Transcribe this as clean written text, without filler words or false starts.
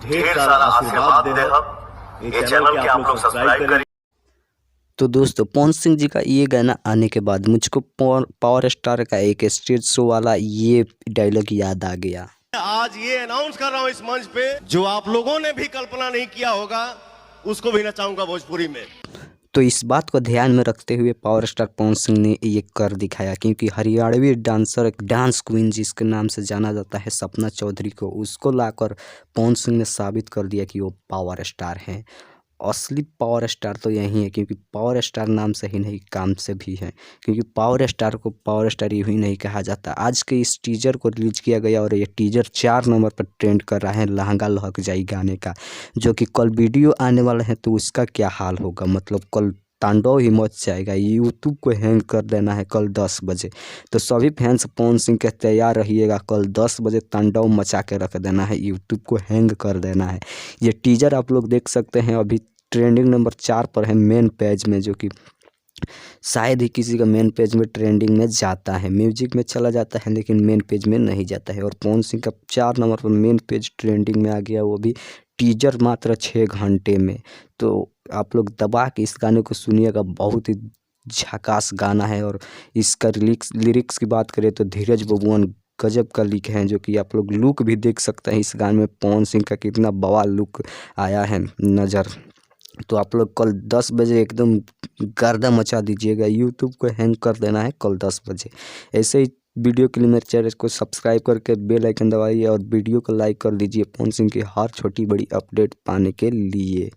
ढेर सारा आशीर्वाद दे हम। ये चैनल के आप लोग सब्सक्राइब करें। तो दोस्तों पवन सिंह जी का ये गाना आने के बाद मुझको पावर स्टार का एक स्टेज शो वाला ये डायलॉग याद आ गया। आज ये अनाउंस कर रहा हूं इस मंच पे, जो आप लोगों ने भी कल्पना नहीं किया होगा उसको भी नचाऊंगा भोजपुरी में। तो इस बात को ध्यान में रखते हुए पावर स्टार पवन सिंह ने ये कर दिखाया, क्योंकि हरियाणवी डांसर डांस क्वीन जिसके नाम से जाना जाता है सपना चौधरी को, उसको लाकर पवन सिंह ने साबित कर दिया कि वो पावर स्टार हैं। असली पावर स्टार तो यही है, क्योंकि पावर स्टार नाम से ही नहीं काम से भी है, क्योंकि पावर स्टार को पावर स्टार यूँ ही नहीं कहा जाता। आज के इस टीजर को रिलीज किया गया और ये टीजर 4 नंबर पर ट्रेंड कर रहा है लहंगा लहक जाई गाने का, जो कि कल वीडियो आने वाला है तो उसका क्या हाल होगा। मतलब कल तांडव ही मच जाएगा। यूट्यूब को हैंग कर देना है कल 10 बजे। तो सभी फैंस पवन सिंह के तैयार रहिएगा, कल 10 बजे तांडव मचा के रख देना है, यूट्यूब को हैंग कर देना है। ये टीजर आप लोग देख सकते हैं, अभी ट्रेंडिंग नंबर 4 पर है मेन पेज में, जो कि शायद ही किसी का मेन पेज में ट्रेंडिंग में जाता है। म्यूजिक में चला जाता है लेकिन मेन पेज में नहीं जाता है। और पवन सिंह का 4 नंबर पर मेन पेज ट्रेंडिंग में आ गया, वो भी टीजर मात्र 6 घंटे में। तो आप लोग दबा के इस गाने को सुनिएगा, बहुत ही झकास गाना है। और इसका लिरिक्स की बात करें तो धीरज बबुआन गजब का लिखे हैं, जो कि आप लोग लुक भी देख सकते हैं इस गाने में पवन सिंह का कितना बवाल लुक आया है नज़र। तो आप लोग कल 10 बजे एकदम गर्दा मचा दीजिएगा, यूट्यूब को हैंग कर देना है कल 10 बजे। ऐसे ही वीडियो के लिए मेरे चैनल को सब्सक्राइब करके बेल आइकन दबाइए और वीडियो को लाइक कर दीजिए पवन सिंह की हर छोटी बड़ी अपडेट पाने के लिए।